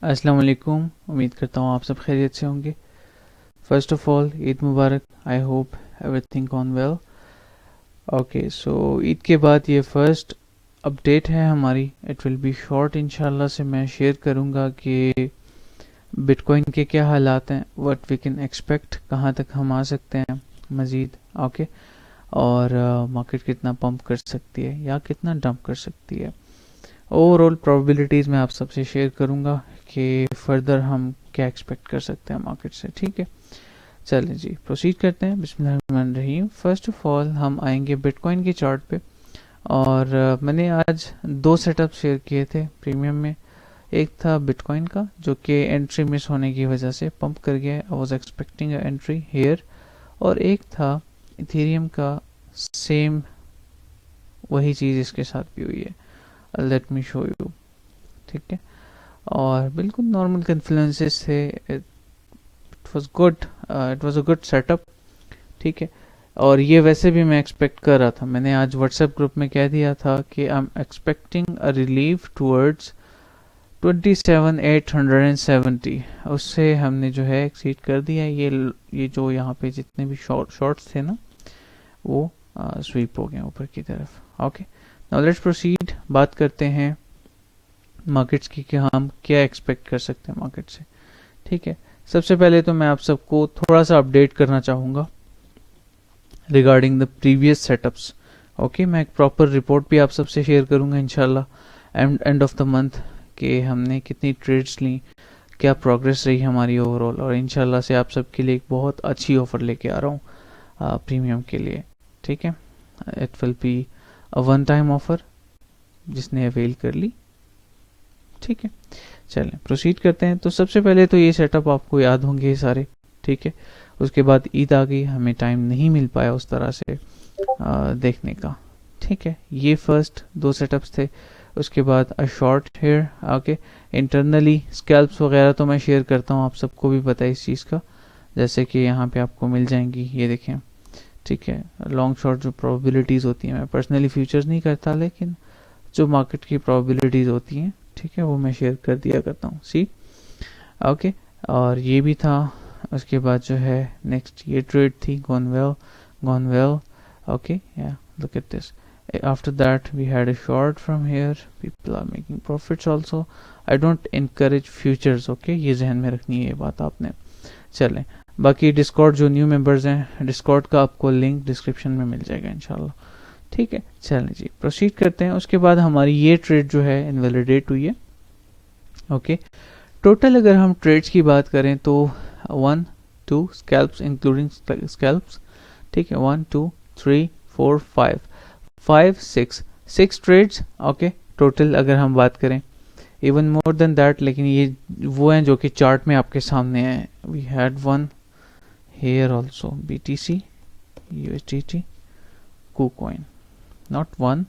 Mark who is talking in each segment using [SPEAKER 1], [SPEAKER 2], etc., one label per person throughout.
[SPEAKER 1] अस्सलाम वालेकुम। उम्मीद करता हूँ आप सब खैरियत से होंगे। फर्स्ट ऑफ ऑल ईद मुबारक। I hope everything gone well. Okay, so Eid के बाद ये फर्स्ट अपडेट है हमारी। It will be short. इंशाल्लाह से मैं शेयर करूँगा कि बिटकॉइन के क्या हालात हैं, व्हाट वी कैन एक्सपेक्ट, कहाँ तक हम आ सकते हैं मज़ीद। ओके, और मार्केट कितना पंप कर सकती है या कितना डंप कर सकती है। ओवरऑल प्रोबेबिलिटीज़ मैं आप सबसे शेयर करूँगा कि फर्दर हम क्या एक्सपेक्ट कर सकते हैं मार्केट से। ठीक है, चलें जी, प्रोसीड करते हैं। बिस्मिल्लाहिर्रहमानिर्रहीम। फर्स्ट ऑफ ऑल हम आएंगे बिटकॉइन के चार्ट पे। और मैंने आज दो सेटअप शेयर किए थे प्रीमियम में। एक था बिटकॉइन का जो कि एंट्री मिस होने की वजह से पंप कर गया, I was expecting entry here. और एक था इथेरियम का, सेम वही चीज़ इसके साथ भी हुई है। Late me show you. ठीक है, और बिल्कुल नॉर्मल कन्फ्लुएंसेस थे। It was good, it was a good setup. ठीक है, और ये वैसे भी मैं एक्सपेक्ट कर रहा था। मैंने आज व्हाट्सएप ग्रुप में कह दिया था कि I am expecting a relief towards 27,870। उससे हमने जो है एक्सीड कर दिया। ये जो यहाँ पे जितने भी शॉर्ट्स थे ना, वो स्वीप हो गए ऊपर की तरफ। Okay, now let's proceed. बात करते हैं मार्केट्स की कि हम क्या एक्सपेक्ट कर सकते हैं मार्केट से। ठीक है, सबसे पहले तो मैं आप सबको थोड़ा सा अपडेट करना चाहूँगा regarding the previous setups. Okay, मैं एक प्रॉपर रिपोर्ट भी आप सबसे शेयर करूँगा इंशाल्लाह एंड ऑफ द मंथ कि हमने कितनी ट्रेड्स ली, क्या प्रोग्रेस रही हमारी ओवरऑल। और इंशाल्लाह से आप सबके लिए एक बहुत अच्छी ऑफर लेके आ रहा हूँ प्रीमियम के लिए। ठीक है, it will be a one time offer जिसने अवेल कर ली। ठीक है, चलें प्रोसीड करते हैं। तो सबसे पहले तो ये सेटअप आपको याद होंगे सारे। ठीक है, उसके बाद ईद आ गई, हमें टाइम नहीं मिल पाया उस तरह से देखने का। ठीक है, ये फर्स्ट दो सेटअप्स थे। उसके बाद अ शॉर्ट हेयर आके इंटरनली स्कैल्प्स वगैरह तो मैं शेयर करता हूँ, आप सबको भी पता है इस चीज़ का, जैसे कि यहाँ पे आपको मिल जाएंगी, ये देखें। ठीक है, लॉन्ग शॉर्ट जो प्रोबेबिलिटीज़ होती हैं, मैं पर्सनली फ्यूचर्स नहीं करता, लेकिन जो मार्केट की प्रोबेबिलिटीज़ होती हैं, ठीक है, वो मैं शेयर कर दिया करता हूँ। सी ओके, और ये भी था। उसके बाद जो है नेक्स्ट ये ट्रेड थी, गॉन वेल। ओके, या look at this. After that we had a short from here. People are making profits also. I don't encourage futures. Okay, ये जहन में रखनी है ये बात आपने। चलें, बाकी डिस्कॉर्ड जो न्यू मेंबर्स हैं, डिस्कॉर्ड का आपको लिंक डिस्क्रिप्शन में मिल जाएगा इंशाल्लाह। ठीक है, चलें जी प्रोसीड करते हैं। उसके बाद हमारी ये ट्रेड जो है इनवैलिडेट हुई है। ओके, टोटल अगर हम ट्रेड्स की बात करें तो 1 2 स्कैल्प्स इंक्लूडिंग स्कैल्प्स। ठीक है, 1 2 3 4 5 6 ट्रेड्स। ओके, टोटल अगर हम बात करें, इवन मोर देन दैट, लेकिन ये वो हैं जो कि चार्ट में आपके सामने हैं। We had one here also, BTC, USDT, KuCoin, not one,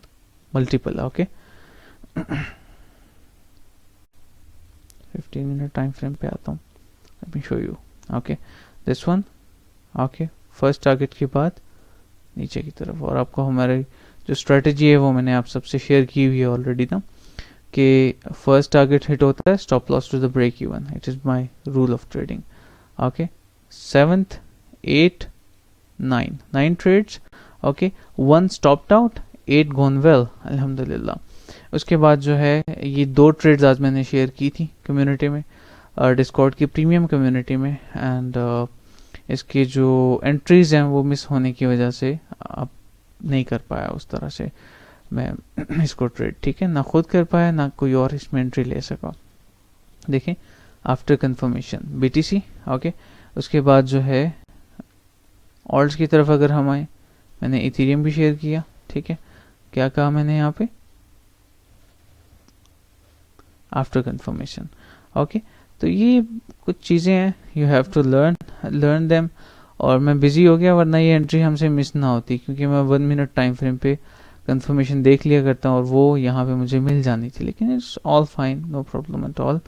[SPEAKER 1] multiple. Okay, 15 minute time frame पे आता हूँ, let me show you. Okay, this one. Okay, first target के बाद नीचे की तरफ। और आपको हमारी जो स्ट्रेटजी है वो मैंने आप सबसे शेयर की हुई है ऑलरेडी ना, कि फर्स्ट टारगेट हिट होता है, stop loss to the break even. It is my rule of trading. Okay, 7th 8 9 trades. Okay, 1 stopped out, 8 gone well, अल्हम्दुलिल्लाह। उसके बाद जो है ये दो ट्रेड्स आज मैंने शेयर की थी कम्युनिटी में, डिस्कॉर्ड की प्रीमियम कम्युनिटी में। एंड इसकी जो एंट्रीज हैं वो मिस होने की वजह से अब नहीं कर पाया उस तरह से मैं इसको ट्रेड। ठीक है, ना खुद कर पाया, ना कोई और इसमें एंट्री ले सका। देखें, आफ्टर कंफर्मेशन BTC। ओके, उसके बाद जो है ऑल्ट्स की तरफ अगर हम आए, मैंने इथेरियम भी शेयर किया। ठीक है, क्या कहा मैंने यहाँ पे, आफ्टर कंफर्मेशन। ओके, तो ये कुछ चीज़ें हैं, you have to learn them. और मैं बिजी हो गया, वरना ये एंट्री हमसे मिस ना होती, क्योंकि मैं 1 मिनट टाइम फ्रेम पे कंफर्मेशन देख लिया करता हूँ और वो यहाँ पे मुझे मिल जानी थी। लेकिन it's all fine, no problem at all.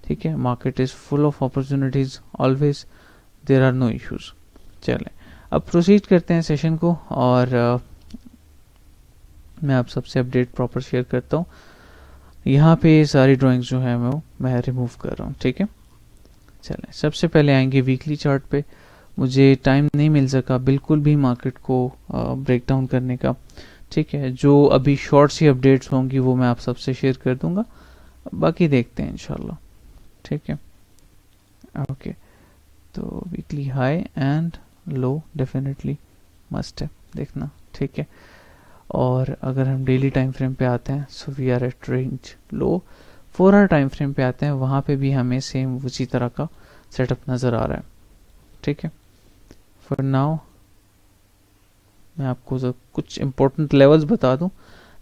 [SPEAKER 1] ठीक है, market is full of opportunities always, there are no issues. चलें, अब प्रोसीड करते हैं सेशन को, और मैं आप सबसे अपडेट प्रॉपर शेयर करता हूँ। यहाँ पे सारी ड्राइंग्स जो है मैं रिमूव कर रहा हूँ, ठीक है। चलें, सबसे पहले आएंगे वीकली चार्ट पे। मुझे टाइम नहीं मिल सका बिल्कुल भी मार्केट को ब्रेक डाउन करने का, ठीक है। जो अभी शॉर्ट्स ही अपडेट्स होंगी वो मैं आप सबसे शेयर कर दूंगा, बाकी देखते हैं इंशाल्लाह, ठीक है। ओके, तो weekly high and low definitely must है देखना, ठीक है। और अगर हम डेली टाइम फ्रेम पे आते हैं, so we are at range low. 4 hour time frame पे आते हैं, वहाँ पे भी हमें सेम उसी तरह का सेटअप नज़र आ रहा है, ठीक है। फॉर नाउ मैं आपको कुछ इंपॉर्टेंट लेवल्स बता दूं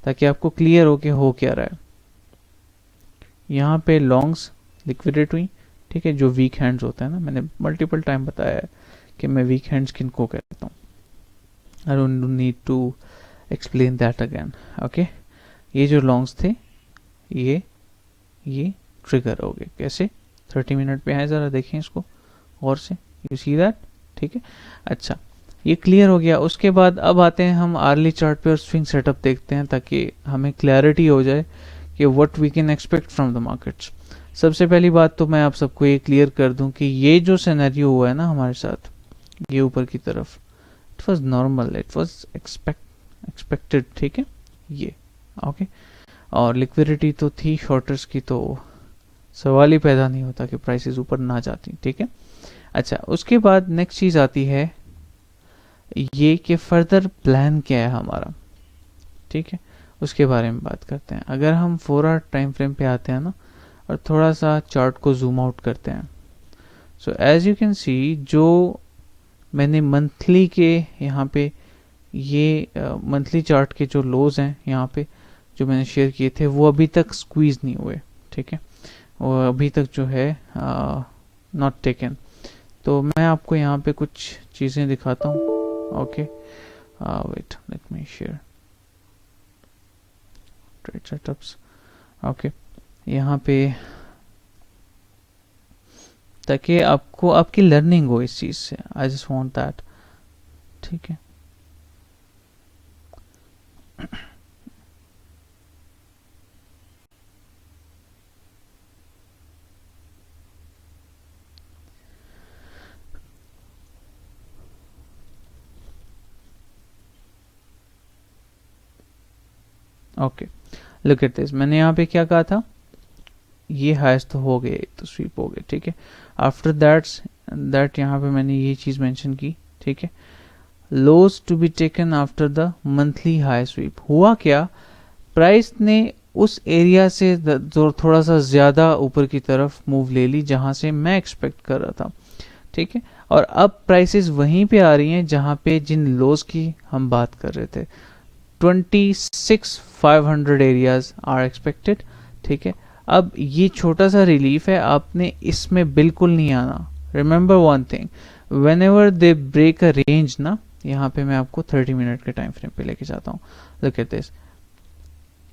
[SPEAKER 1] ताकि आपको क्लियर हो क्या रहा है। यहाँ पे लॉन्ग्स लिक्विडेट हुई, ठीक है। जो वीक हैंड्स होते हैं ना, मैंने मल्टीपल टाइम बताया है कि मैं वीक हैंड्स किनको कहता हूँ। I don't need to explain that again, okay. ये जो लॉन्ग्स थे ये ट्रिगर हो गए कैसे, 30 मिनट पे है, ज़रा देखें इसको और से, यू सी दैट, ठीक है। अच्छा, ये क्लियर हो गया। उसके बाद अब आते हैं हम आर्ली चार्ट पे और स्विंग सेटअप देखते हैं ताकि हमें क्लैरिटी हो जाए कि what we can expect from the markets. सबसे पहली बात तो मैं आप सबको ये क्लियर कर दूं कि ये जो सिनेरियो हुआ है ना हमारे साथ, ये ऊपर की तरफ, it was normal, it was expected, ठीक है ये, ओके। और लिक्विडिटी तो थी शॉर्टर्स की, तो सवाल ही पैदा नहीं होता कि प्राइसेस ऊपर ना जाती, ठीक है। अच्छा, उसके बाद नेक्स्ट चीज आती है ये कि फर्दर प्लान क्या है हमारा, ठीक है, उसके बारे में बात करते हैं। अगर हम 4 आवर टाइम फ्रेम पे आते हैं ना और थोड़ा सा चार्ट को जूम आउट करते हैं, so as you can see, जो मैंने मंथली के यहाँ पे ये मंथली चार्ट के जो लोज हैं यहाँ पे जो मैंने शेयर किए थे वो अभी तक स्क्वीज नहीं हुए, ठीक है। वो अभी तक जो है नॉट टेकन। तो मैं आपको यहाँ पे कुछ चीज़ें दिखाता हूँ, okay. Wait, let me share trade setups, okay. यहाँ पे ताकि आपको आपकी लर्निंग हो इस चीज़ से, आई जस्ट वांट दैट, ठीक है। Okay, look at this. मैंने यहाँ पे क्या कहा था, ये हाईएस्ट तो हो गए, तो स्वीप हो गए, ठीक है। आफ्टर दैट यहाँ पे मैंने ये चीज मेंशन की, ठीक है। Lows to be taken after the monthly high sweep. हुआ क्या, प्राइस ने उस एरिया से थोड़ा सा ज्यादा ऊपर की तरफ मूव ले ली जहां से मैं एक्सपेक्ट कर रहा था, ठीक है। और अब प्राइसेस वहीं पे आ रही हैं जहां पे जिन लोज की हम बात कर रहे थे, 26,500 एरियाज आर एक्सपेक्टेड, ठीक है। अब ये छोटा सा रिलीफ है, आपने इसमें बिल्कुल नहीं आना। Remember one thing, whenever they break a range ना, यहाँ पे मैं आपको 30 मिनट के टाइम फ्रेम पे लेके जाता हूँ। लुक एट दिस,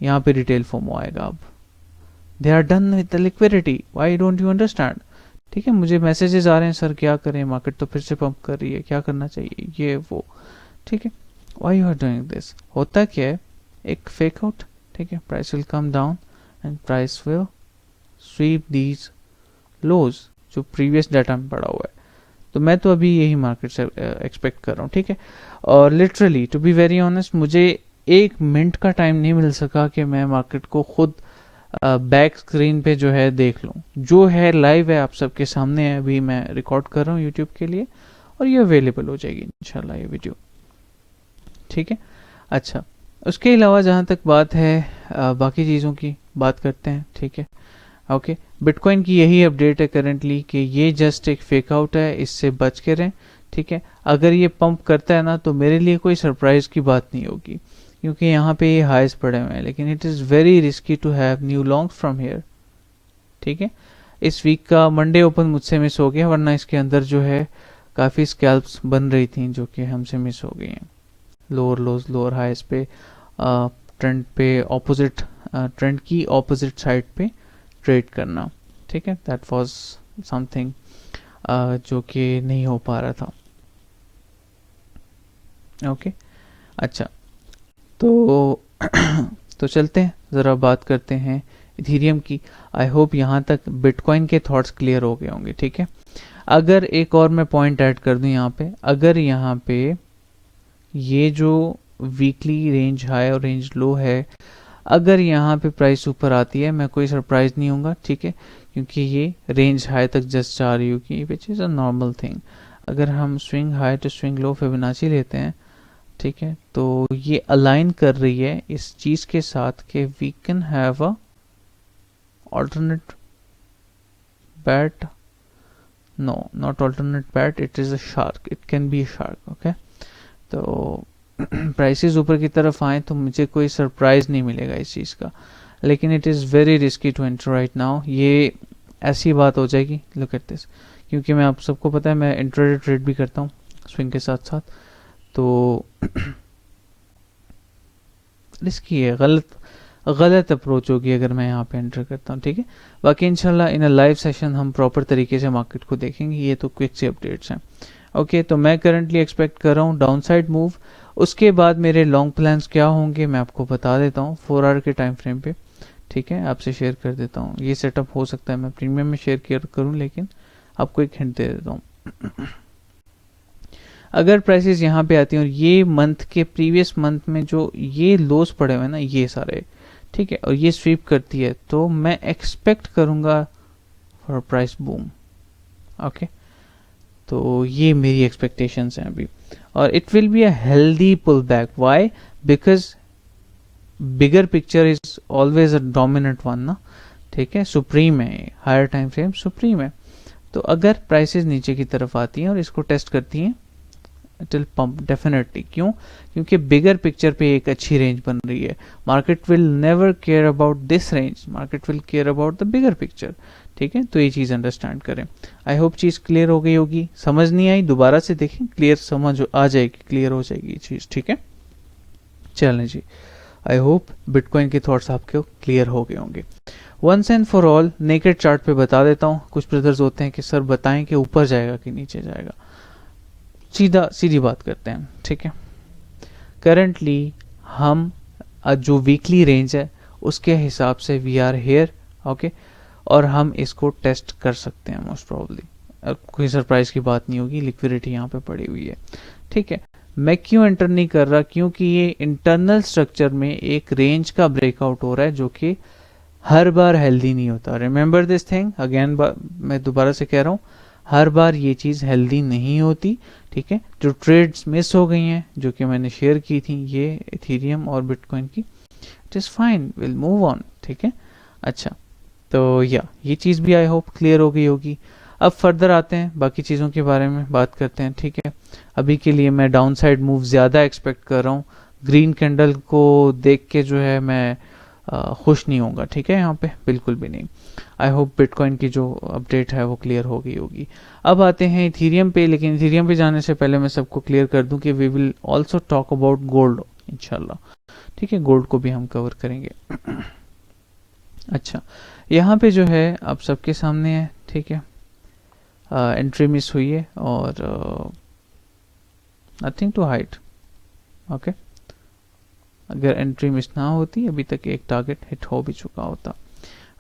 [SPEAKER 1] यहाँ पे रिटेल फोमो आएगा। अब they are done with the liquidity, why don't you understand, ठीक है। मुझे मैसेजेस आ रहे हैं, सर क्या करें, मार्केट तो फिर से पंप कर रही है, क्या करना चाहिए, ये वो, ठीक है। Why you are doing this. होता क्या है, एक फेक आउट, ठीक है। Price will come down and price will sweep these lows जो प्रीवियस डाटा में पड़ा हुआ है। तो मैं तो अभी यही मार्केट से एक्सपेक्ट कर रहा हूँ, ठीक है। और literally to be very honest, मुझे 1 मिनट का टाइम नहीं मिल सका कि मैं मार्केट को खुद बैक स्क्रीन पे जो है देख लूँ। जो है लाइव है, आप सबके सामने है, अभी मैं रिकॉर्ड कर रहा हूँ यूट्यूब के लिए और ये अवेलेबल हो जाएगी इंशाल्लाह ये वीडियो, ठीक है। अच्छा, उसके अलावा जहाँ तक बात है बाकी चीज़ों की बात करते हैं, ठीक है। ओके, बिटकॉइन की यही अपडेट है करेंटली कि ये जस्ट एक फेक आउट है, इससे बच के रहें, ठीक है। अगर ये पंप करता है ना तो मेरे लिए कोई सरप्राइज की बात नहीं होगी क्योंकि यहाँ पे ये हाईस पड़े हुए हैं, लेकिन it is very risky to have new longs from here, ठीक है। इस वीक का मंडे ओपन मुझसे मिस हो गया, वरना इसके अंदर जो है काफ़ी स्कैल्प्स बन रही थी जो कि हमसे मिस हो गई हैं। लोअर लोज लोअर हाईस पे ट्रेंड पे ऑपोजिट, ट्रेंड की ऑपोजिट साइड पे ट्रेड करना, ठीक है। दैट वाज समथिंग जो कि नहीं हो पा रहा था, ओके। अच्छा, तो तो चलते हैं ज़रा बात करते हैं इथीरियम की। आई होप यहाँ तक बिटकॉइन के थॉट्स क्लियर हो गए होंगे, ठीक है। अगर एक और मैं पॉइंट ऐड कर दूं यहाँ पे, अगर यहाँ पे ये जो वीकली रेंज हाई और रेंज लो है, अगर यहाँ पे प्राइस ऊपर आती है मैं कोई सरप्राइज नहीं होऊंगा, ठीक है, क्योंकि ये रेंज हाई तक जस्ट जा रही होगी, which is a normal thing. अगर हम swing high to swing low Fibonacci लेते हैं, ठीक है, तो ये अलाइन कर रही है इस चीज़ के साथ कि we can have a alternate bat, no not alternate bat, it is a shark, it can be a shark, okay। तो प्राइसेस ऊपर की तरफ आए तो मुझे कोई सरप्राइज नहीं मिलेगा इस चीज़ का, लेकिन it is very risky to enter right now. ये ऐसी बात हो जाएगी, लुक एट दिस, क्योंकि मैं आप सबको पता है मैं इंट्राडे ट्रेड भी करता हूँ स्विंग के साथ साथ, तो रिस्की है, गलत अप्रोच होगी अगर मैं यहाँ पे एंटर करता हूँ, ठीक है। बाकी इंशाल्लाह इन अ लाइव सेशन हम प्रॉपर तरीके से मार्केट को देखेंगे, ये तो क्विक से अपडेट्स हैं, ओके। तो मैं करंटली एक्सपेक्ट कर रहा हूँ डाउन साइड मूव। उसके बाद मेरे लॉन्ग प्लान्स क्या होंगे मैं आपको बता देता हूँ 4 आवर के टाइम फ्रेम पे, ठीक है, आपसे शेयर कर देता हूँ। ये सेटअप हो सकता है मैं प्रीमियम में शेयर करूँ, लेकिन आपको एक हिंट दे देता हूँ। अगर प्राइसेस यहाँ पे आती हैं और ये मंथ के प्रीवियस मंथ में जो ये लोस पड़े हुए ना ये सारे, ठीक है, और ये स्वीप करती है, तो मैं एक्सपेक्ट करूंगा फॉर प्राइस बूम, ओके। तो ये मेरी एक्सपेक्टेशंस हैं अभी, और it will be a healthy pull back. Why? Because bigger picture is always a dominant one ना, ठीक है, सुप्रीम है, हायर टाइम फ्रेम सुप्रीम है। तो अगर प्राइसेस नीचे की तरफ आती हैं और इसको टेस्ट करती हैं, इट विल पंप डेफिनेटली। क्यों? क्योंकि बिगर पिक्चर पे एक अच्छी रेंज बन रही है। Market will never care about this range, market will care about the bigger picture, ठीक है। तो ये चीज अंडरस्टैंड करें। आई होप चीज क्लियर हो गई होगी। समझ नहीं आई दोबारा से देखें, क्लियर समझ आ जाएगी, क्लियर हो जाएगी ये चीज, ठीक है। चलें जी, आई होप बिटकॉइन के थॉट्स आपके क्लियर हो गए होंगे। Once and for all naked chart पे बता देता हूँ। कुछ ब्रदर्स होते हैं कि सर बताएं कि ऊपर जाएगा कि नीचे जाएगा। सीधी बात करते हैं, ठीक है। करंटली हम जो वीकली रेंज है उसके हिसाब से वी आर हेयर, ओके, और हम इसको टेस्ट कर सकते हैं मोस्ट प्रोबेबली। कोई सरप्राइज की बात नहीं होगी, लिक्विडिटी यहाँ पे पड़ी हुई है, ठीक है। मैं क्यों एंटर नहीं कर रहा? क्योंकि ये इंटरनल स्ट्रक्चर में एक रेंज का ब्रेकआउट हो रहा है जो कि हर बार हेल्दी नहीं होता। रिमेंबर दिस थिंग अगेन, मैं दोबारा से कह रहा हूँ, हर बार ये चीज़ हेल्दी नहीं होती, ठीक है। जो ट्रेड्स मिस हो गई हैं जो कि मैंने शेयर की थी, ये इथेरियम और बिटकॉइन की, it is fine, will move on, ठीक है। अच्छा, तो ये चीज़ भी आई होप क्लियर हो गई होगी। अब फर्दर आते हैं, बाकी चीज़ों के बारे में बात करते हैं, ठीक है। अभी के लिए मैं डाउन साइड मूव ज़्यादा एक्सपेक्ट कर रहा हूँ। ग्रीन कैंडल को देख के जो है मैं खुश नहीं होऊंगा, ठीक है, यहाँ पे बिल्कुल भी नहीं। आई होप बिटकॉइन की जो अपडेट है वो क्लियर हो गई होगी। अब आते हैं इथेरियम पे, लेकिन इथेरियम पे जाने से पहले मैं सबको क्लियर कर दूं कि we will also talk about gold इंशाल्लाह, ठीक है। गोल्ड को भी हम कवर करेंगे। अच्छा, यहाँ पे जो है आप सबके सामने है, ठीक है। एंट्री मिस हुई है और नथिंग टू हाइड, ओके। अगर एंट्री मिस ना होती अभी तक एक टारगेट हिट हो भी चुका होता,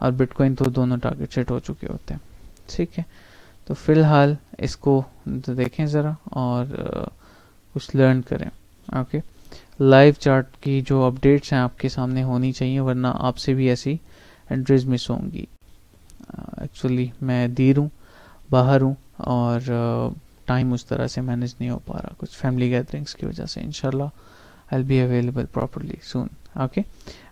[SPEAKER 1] और बिटकॉइन तो दोनों टारगेट हिट हो चुके होते हैं, ठीक है। तो फिलहाल इसको तो देखें ज़रा और कुछ लर्न करें, ओके। लाइव चार्ट की जो अपडेट्स हैं आपके सामने होनी चाहिए, वरना आपसे भी ऐसी एंट्रीज मिस होंगी। एक्चुअली मैं देर हूँ, बाहर हूँ, और टाइम उस तरह से मैनेज नहीं हो पा रहा, कुछ फैमिली गैदरिंग्स की वजह से। इंशाल्लाह आई will be available properly soon, okay.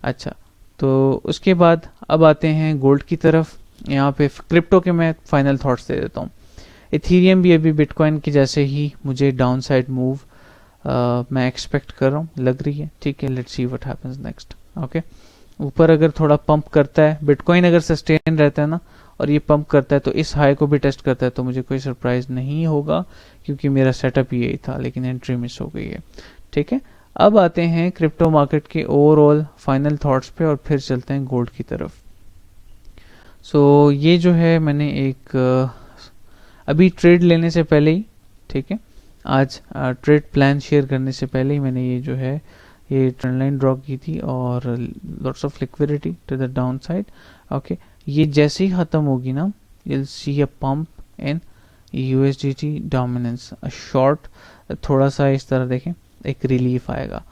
[SPEAKER 1] अच्छा, तो उसके बाद अब आते हैं गोल्ड की तरफ। यहाँ पे क्रिप्टो के मैं फाइनल थॉट्स दे देता हूँ। इथेरियम भी अभी बिटकॉइन की जैसे ही मुझे डाउन साइड मूव मैं एक्सपेक्ट कर रहा हूँ, लग रही है, ठीक है। Let's see what happens next, okay. ऊपर अगर थोड़ा पंप करता है, बिटकॉइन अगर सस्टेन रहता है ना और ये पंप करता है तो इस हाई को भी टेस्ट करता है, तो मुझे कोई सरप्राइज नहीं होगा, क्योंकि मेरा सेटअप यही था, लेकिन एंट्री मिस हो गई है, ठीक है। अब आते हैं क्रिप्टो मार्केट के ओवरऑल फाइनल थॉट्स पे और फिर चलते हैं गोल्ड की तरफ। सो ये जो है मैंने एक अभी ट्रेड लेने से पहले ही, ठीक है, आज ट्रेड प्लान शेयर करने से पहले ही मैंने ये जो है ये ट्रेंड लाइन ड्रॉ की थी और lots of liquidity to the down side. Okay, ये जैसे ही खत्म होगी ना, you'll see a pump in USDT dominance, a short, थोड़ा सा इस तरह देखें, एक रिलीफ आएगा,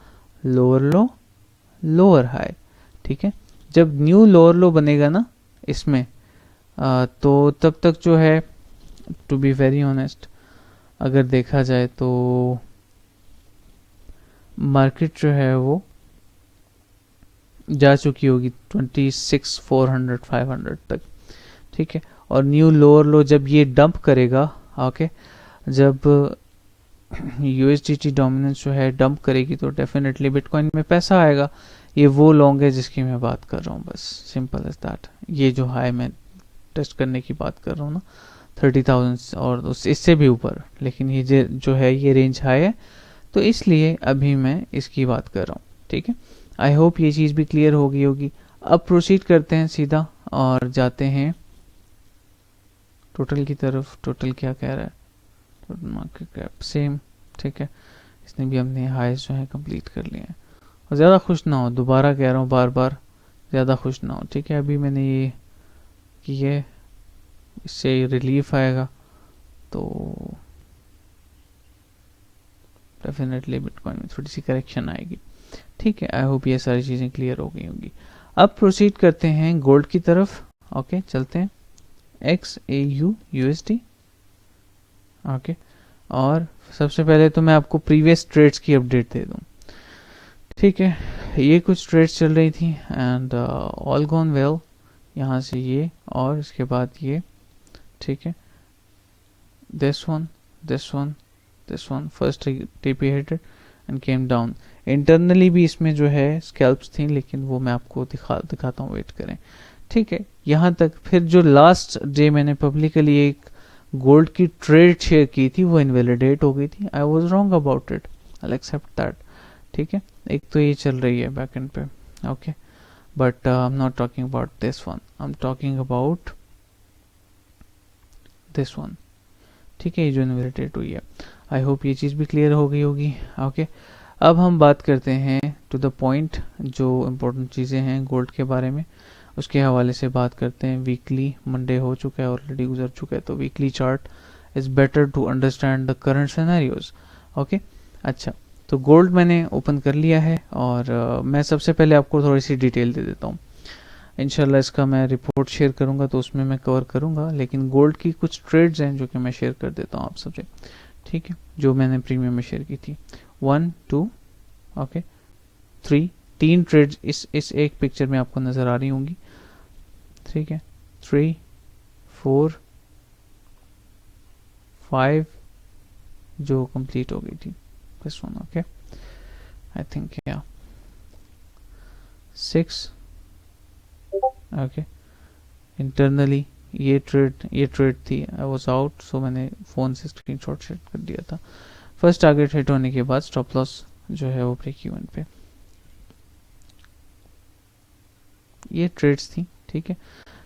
[SPEAKER 1] लोअर लो लोअर हाई, ठीक है। जब न्यू लोअर लो बनेगा ना इसमें तो तब तक जो है, टू बी वेरी ऑनेस्ट, अगर देखा जाए तो मार्केट जो है वो जा चुकी होगी 26,400 500 तक, ठीक है। और न्यू लोअर लो जब ये डंप करेगा, ओके, जब USDT डोमिनेंस जो है डंप करेगी तो डेफिनेटली बिटकॉइन में पैसा आएगा। ये वो लॉन्ग है जिसकी मैं बात कर रहा हूँ, बस सिंपल एज दैट। ये जो हाई मैं टेस्ट करने की बात कर रहा हूँ ना, 30,000 और इससे भी ऊपर, लेकिन ये जो है ये रेंज हाई है, तो इसलिए अभी मैं इसकी बात कर रहा हूँ, ठीक है। आई होप ये चीज़ भी क्लियर हो गई होगी। अब प्रोसीड करते हैं सीधा और जाते हैं टोटल की तरफ। टोटल क्या कह रहा है, टोटल मार्केट कैप सेम, ठीक है। इसने भी अपने हाईज जो है कंप्लीट कर लिए हैं। और ज़्यादा खुश ना हो, दोबारा कह रहा हूँ बार बार, ज़्यादा खुश ना हो, ठीक है। अभी मैंने ये कि ये इससे रिलीफ आएगा तो डेफिनेटली बिटकॉइन में थोड़ी सी करेक्शन आएगी, ठीक है। आई होप ये सारी चीज़ें क्लियर हो गई होंगी। अब प्रोसीड करते हैं गोल्ड की तरफ। ओके, चलते हैं XAU USD। ओके, और सबसे पहले तो मैं आपको प्रीवियस ट्रेड्स की अपडेट दे दूं, ठीक है। ये कुछ ट्रेड्स चल रही थी एंड ऑल गॉन वेल, यहाँ से ये और इसके बाद ये, ठीक है। This one this one this one first TP hitted and came down. Internally भी इसमें जो है स्कैल्प्स थी, लेकिन वो मैं आपको दिखाता हूँ, वेट करें, ठीक है। यहाँ तक फिर जो लास्ट डे मैंने पब्लिकली एक गोल्ड की ट्रेड शेयर की थी वो इनवैलिडेट हो गई थी। I was wrong about it, I accept that, ठीक है। एक तो ये चल रही है बैक एंड पे, okay, but I am not talking about this one, I am talking about this one, ठीक है, ये जो इनवैलिडेट हुई है। आई होप ये चीज़ भी क्लियर हो गई होगी, ओके। अब हम बात करते हैं टू द पॉइंट, जो इम्पोर्टेंट चीज़ें हैं गोल्ड के बारे में, उसके हवाले से बात करते हैं। वीकली मंडे हो चुका है, ऑलरेडी गुजर चुका है, तो weekly chart is better to understand the current scenarios, okay. अच्छा, तो गोल्ड मैंने ओपन कर लिया है और मैं सबसे पहले आपको थोड़ी सी डिटेल दे देता हूँ। इंशाल्लाह इसका मैं रिपोर्ट शेयर करूँगा तो उसमें मैं कवर करूँगा, लेकिन गोल्ड की कुछ ट्रेड्स हैं जो कि मैं शेयर कर देता हूँ आप सबसे, ठीक है, जो मैंने प्रीमियम में शेयर की थी। 1 2 ओके 3 ट्रेड्स इस एक पिक्चर में आपको नज़र आ रही होंगी, ठीक है। 3 4 5 जो कंप्लीट हो गई थी, this one, okay, I think या 6, ओके। इंटरनली ये ट्रेड थी, आई वाज आउट, सो मैंने फ़ोन से स्क्रीनशॉट शेयर कर दिया था। फर्स्ट टारगेट हिट होने के बाद स्टॉप लॉस जो है वो ब्रेक इवन पे, ये ट्रेड्स थी, ठीक है।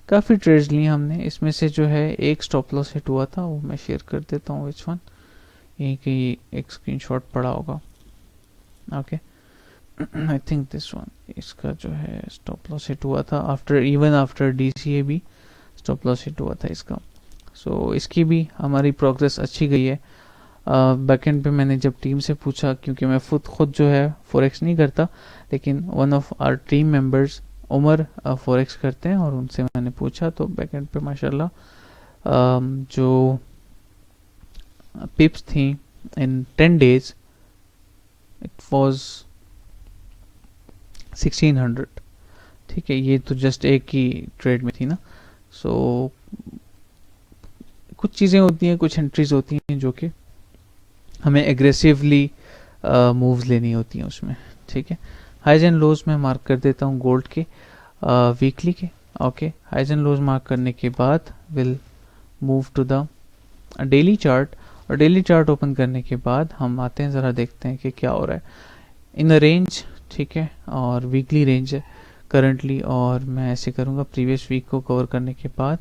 [SPEAKER 1] काफ़ी ट्रेड्स ली हमने, इसमें से जो है एक स्टॉप लॉस हिट हुआ था, वो मैं शेयर कर देता हूँ, विच वन, यहीं कहीं एक स्क्रीनशॉट पड़ा होगा, okay, I think this one. इसका जो है स्टॉप लॉस हिट हुआ था आफ्टर DCA भी स्टॉप लॉस हिट हुआ था इसका, सो इसकी भी हमारी प्रोग्रेस अच्छी गई है। बैकएंड पे मैंने जब टीम से पूछा, क्योंकि मैं खुद जो है फॉरेक्स नहीं करता, लेकिन one of our team members Umar forex करते हैं, और उनसे मैंने पूछा तो बैकएंड पे माशाल्लाह जो पिप्स थी इन 10 days इट वाज 1600, ठीक है। ये तो जस्ट एक ही ट्रेड में थी ना, सो कुछ चीज़ें होती हैं, कुछ एंट्रीज होती हैं जो कि हमें एग्रेसिवली मूव्स लेनी होती हैं उसमें, ठीक है। हाइज एंड लोज में मार्क कर देता हूँ गोल्ड के वीकली के, okay. Highs and lows mark करने के बाद will move to the daily chart, और डेली चार्ट ओपन करने के बाद हम आते हैं, ज़रा देखते हैं कि क्या हो रहा है इन अ रेंज, ठीक है। और वीकली रेंज है करंटली, और मैं ऐसे करूँगा प्रीवियस वीक को कवर करने के बाद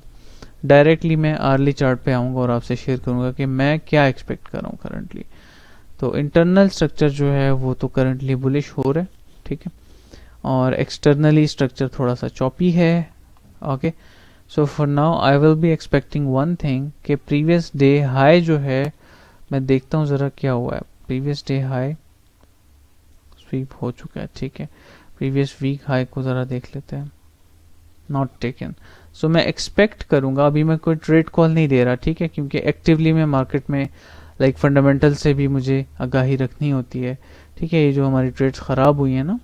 [SPEAKER 1] डायरेक्टली मैं आर्ली चार्ट पे आऊँगा और आपसे शेयर करूँगा कि मैं क्या एक्सपेक्ट कर रहा हूँ करंटली। तो इंटरनल स्ट्रक्चर जो है वो तो करंटली बुलिश हो रहा है, ठीक है, और एक्सटर्नली स्ट्रक्चर थोड़ा सा चॉपी है। Okay, so for now I will be expecting one thing कि प्रीवियस डे हाई जो है, मैं देखता हूँ ज़रा क्या हुआ है। प्रीवियस डे हाई स्वीप हो चुका है, ठीक है। प्रीवियस वीक हाई को ज़रा देख लेते हैं, नॉट टेकन। सो मैं एक्सपेक्ट करूंगा, अभी मैं कोई ट्रेड कॉल नहीं दे रहा, ठीक है, क्योंकि एक्टिवली मैं मार्केट में लाइक फंडामेंटल से भी मुझे आगाही रखनी होती है, ठीक है। ये जो हमारी ट्रेड्स ख़राब हुई है ना,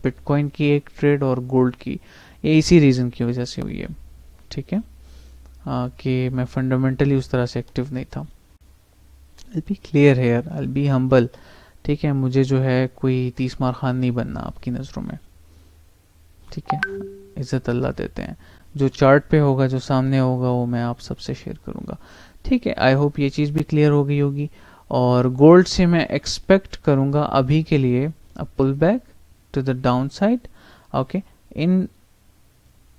[SPEAKER 1] बिटकॉइन की एक ट्रेड और गोल्ड की, ये इसी रीज़न की वजह से हुई है, ठीक है, कि मैं फंडामेंटली उस तरह से एक्टिव नहीं था। I be clear here, I be humble, ठीक है। मुझे जो है कोई तीस मार खान नहीं बनना आपकी नज़रों में, ठीक है। इज़्ज़त अल्लाह देते हैं, जो चार्ट पे होगा, जो सामने होगा, वो मैं आप सबसे शेयर करूंगा, ठीक है। आई होप ये चीज़ भी क्लियर हो गई होगी। और गोल्ड से मैं एक्सपेक्ट करूंगा अभी के लिए a pull back to the down side, okay, in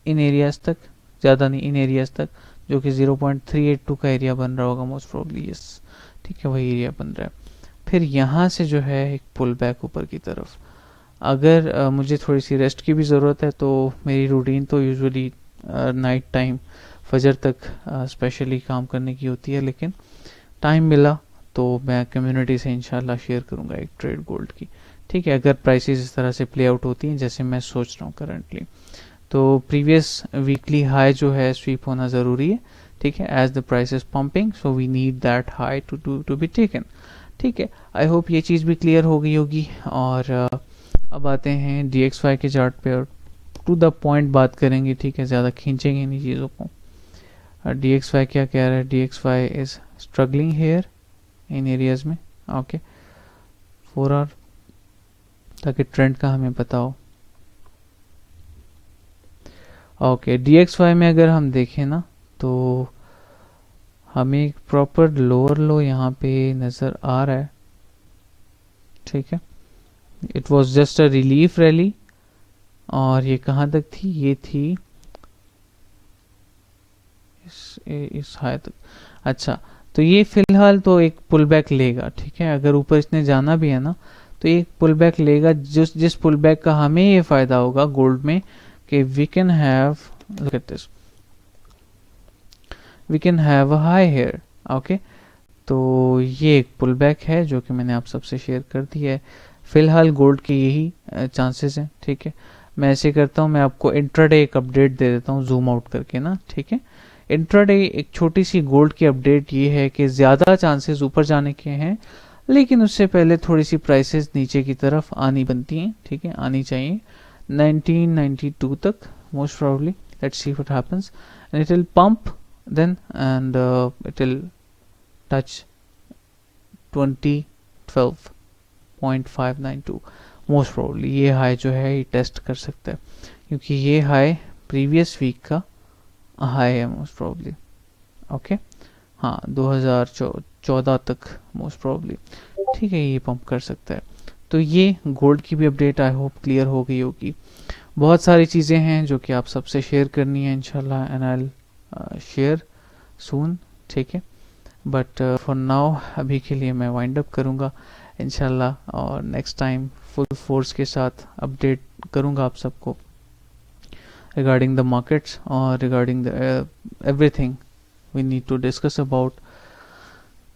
[SPEAKER 1] areas तक, ज़्यादा नहीं, इन एरियाज तक, जो कि 0.382 का एरिया बन रहा होगा मोस्ट प्रोबेबली, यस, ठीक है, वही एरिया बन रहा है। फिर यहाँ से जो है एक पुल बैक ऊपर की तरफ। अगर मुझे थोड़ी सी रेस्ट की भी ज़रूरत है, तो मेरी रूटीन तो यूजुअली नाइट टाइम फजर तक स्पेशली काम करने की होती है, लेकिन टाइम मिला तो मैं कम्युनिटी से इंशाल्लाह शेयर करूंगा एक ट्रेड गोल्ड की, ठीक है, अगर प्राइसेस इस तरह से प्ले आउट होती हैं जैसे मैं सोच रहा हूँ करंटली। तो प्रीवियस वीकली हाई जो है स्वीप होना ज़रूरी है, ठीक है, as the price is pumping, so we need that high to be taken, ठीक है। आई होप ये चीज़ भी क्लियर हो गई होगी। और अब आते हैं DXY के चार्ट पे और टू द पॉइंट बात करेंगे, ठीक है, ज़्यादा खींचेंगे नहीं चीज़ों को। DXY क्या कह रहा है? DXY is struggling here in areas में, ओके, 4 आवर, ताकि ट्रेंड का हमें पता हो। ओके, DXY में अगर हम देखें ना, तो हमें एक प्रॉपर लोअर लो यहाँ पे नज़र आ रहा है, ठीक है। It was just a relief rally, और ये कहाँ तक थी? ये थी इस हाई तक। अच्छा, तो ये फिलहाल तो एक पुल बैक लेगा, ठीक है। अगर ऊपर इसने जाना भी है ना, तो एक पुल बैक लेगा, जिस पुल बैक का हमें ये फायदा होगा गोल्ड में कि we can have, look at this, we can have a high here, okay. तो ये एक पुल बैक है जो कि मैंने आप सबसे शेयर कर दी है। फिलहाल गोल्ड के यही चांसेस हैं, ठीक है। मैं ऐसे करता हूँ, मैं आपको इंट्राडे एक अपडेट दे देता हूँ जूम आउट करके ना, ठीक है। इंट्राडे एक छोटी सी गोल्ड की अपडेट ये है कि ज़्यादा चांसेस ऊपर जाने के हैं, लेकिन उससे पहले थोड़ी सी प्राइसेस नीचे की तरफ आनी बनती हैं, ठीक है, आनी चाहिए 1992 तक most probably. Let's see what happens, and it will pump then, and it will touch 2012.592 most probably. ये हाई जो है ये टेस्ट कर सकता है, क्योंकि ये हाई प्रीवियस वीक का हाई है मोस्ट प्रोबेबली, ओके। हाँ, 2014 तक मोस्ट प्रोबेबली, ठीक है, ये पंप कर सकता है। तो ये गोल्ड की भी अपडेट आई होप क्लियर हो गई होगी। बहुत सारी चीज़ें हैं जो कि आप सबसे शेयर करनी है इंशाल्लाह, एंड आई शेयर सून, ठीक है। बट फॉर नाउ अभी के लिए मैं वाइंड अप करूँगा इंशाल्लाह, और नेक्स्ट टाइम फुल फोर्स के साथ अपडेट करूँगा आप सबको regarding the markets or regarding the everything we need to discuss about।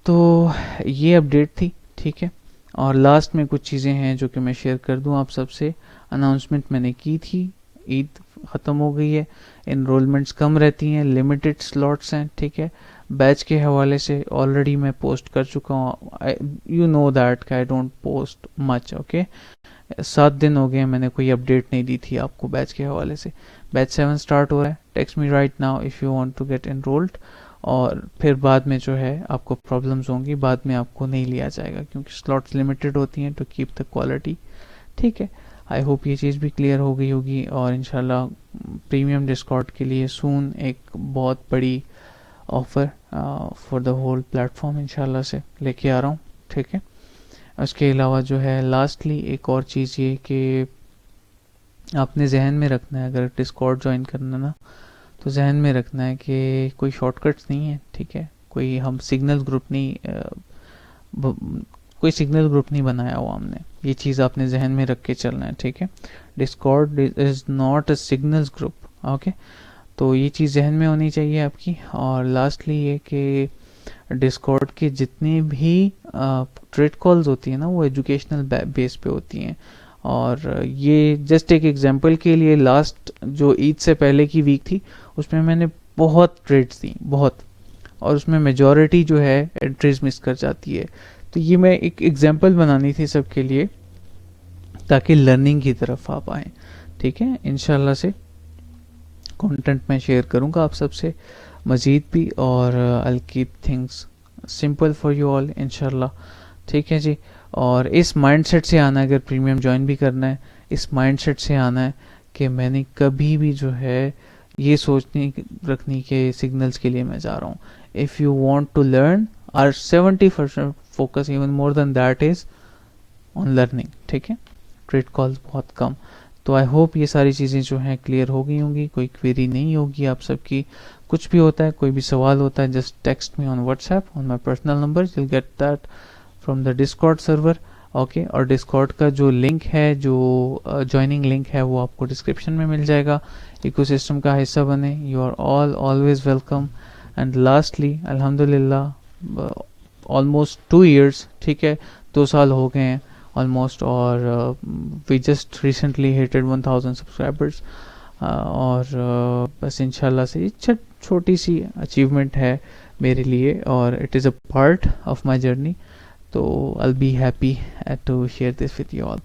[SPEAKER 1] तो ये अपडेट थी, ठीक है। और लास्ट में कुछ चीज़ें हैं जो कि मैं शेयर कर दूं आप सबसे। अनाउंसमेंट मैंने की थी, ईद ख़त्म हो गई है, इनरोलमेंट्स कम रहती हैं, लिमिटेड स्लॉट्स हैं, ठीक है। बैच के हवाले से ऑलरेडी मैं पोस्ट कर चुका हूँ, you know that I don't post much, okay. 7 दिन हो गए मैंने कोई अपडेट नहीं दी थी आपको बैच के हवाले से। बैच 7 स्टार्ट हो रहा है, text me right now if you want to get enrolled. और फिर बाद में जो है आपको प्रॉब्लम्स होंगी, बाद में आपको नहीं लिया जाएगा क्योंकि स्लॉट्स लिमिटेड होती हैं टू कीप द क्वालिटी, ठीक है। आई होप ये चीज़ भी क्लियर हो गई होगी। और इंशाल्लाह प्रीमियम डिस्कॉर्ड के लिए सून एक बहुत बड़ी offer for the whole platform इंशाल्लाह से लेके आ रहा हूँ, ठीक है। उसके अलावा जो है लास्टली एक और चीज़ ये कि आपने जहन में रखना है, अगर डिस्कॉर्ड ज्वाइन करना ना, तो जहन में रखना है कि कोई शॉर्टकट्स नहीं है, ठीक है। कोई हम सिग्नल ग्रुप नहीं कोई सिग्नल ग्रुप नहीं बनाया हुआ हमने, ये चीज़ आपने जहन में रख के चलना है, ठीक है। Discord is not a signals group, okay. तो ये चीज़ जहन में होनी चाहिए आपकी। और लास्टली ये कि डिस्कॉर्ड के जितने भी ट्रेड कॉल्स होती हैं ना, वो एजुकेशनल बेस पे होती हैं। और ये जस्ट एक एग्जांपल के लिए, लास्ट जो ईद से पहले की वीक थी उसमें मैंने बहुत ट्रेड्स दी, बहुत, और उसमें मेजॉरिटी जो है एंट्रीज मिस कर जाती है। तो ये मैं एक एग्जांपल बनानी थी सबके लिए, ताकि लर्निंग की तरफ आप आए, ठीक है। इंशाल्लाह से कंटेंट मैं शेयर करूंगा आप सबसे मज़ीद भी, और I keep things simple for you all इंशाल्लाह, ठीक है जी। और इस माइंडसेट से आना है, अगर प्रीमियम ज्वाइन भी करना है, इस माइंडसेट से आना है कि मैंने कभी भी जो है ये सोचनी रखनी कि सिग्नल्स के लिए मैं जा रहा हूँ। If you want to learn, our 70% focus, even more than that is on learning, ठीक है। ट्रेड कॉल्स बहुत कम। तो आई होप ये सारी चीज़ें जो हैं क्लियर हो गई होंगी, कोई क्वेरी नहीं होगी आप सबकी। कुछ भी होता है, कोई भी सवाल होता है, just text me on WhatsApp on my personal number, you will get that from the Discord server, okay. और डिस्कॉर्ड का जो लिंक है, जो ज्वाइनिंग लिंक है, वो आपको डिस्क्रिप्शन में मिल जाएगा। इकोसिस्टम का हिस्सा बने, you are all always welcome. And lastly अल्हम्दुलिल्लाह ऑलमोस्ट 2 years, ठीक है, 2 साल हो गए हैं ऑलमोस्ट, और we just recently hitted 1000 subscribers. और बस इंशाल्लाह से छोटी सी अचीवमेंट है मेरे लिए, और it is a part of my journey. तो I will be happy to share this with you all.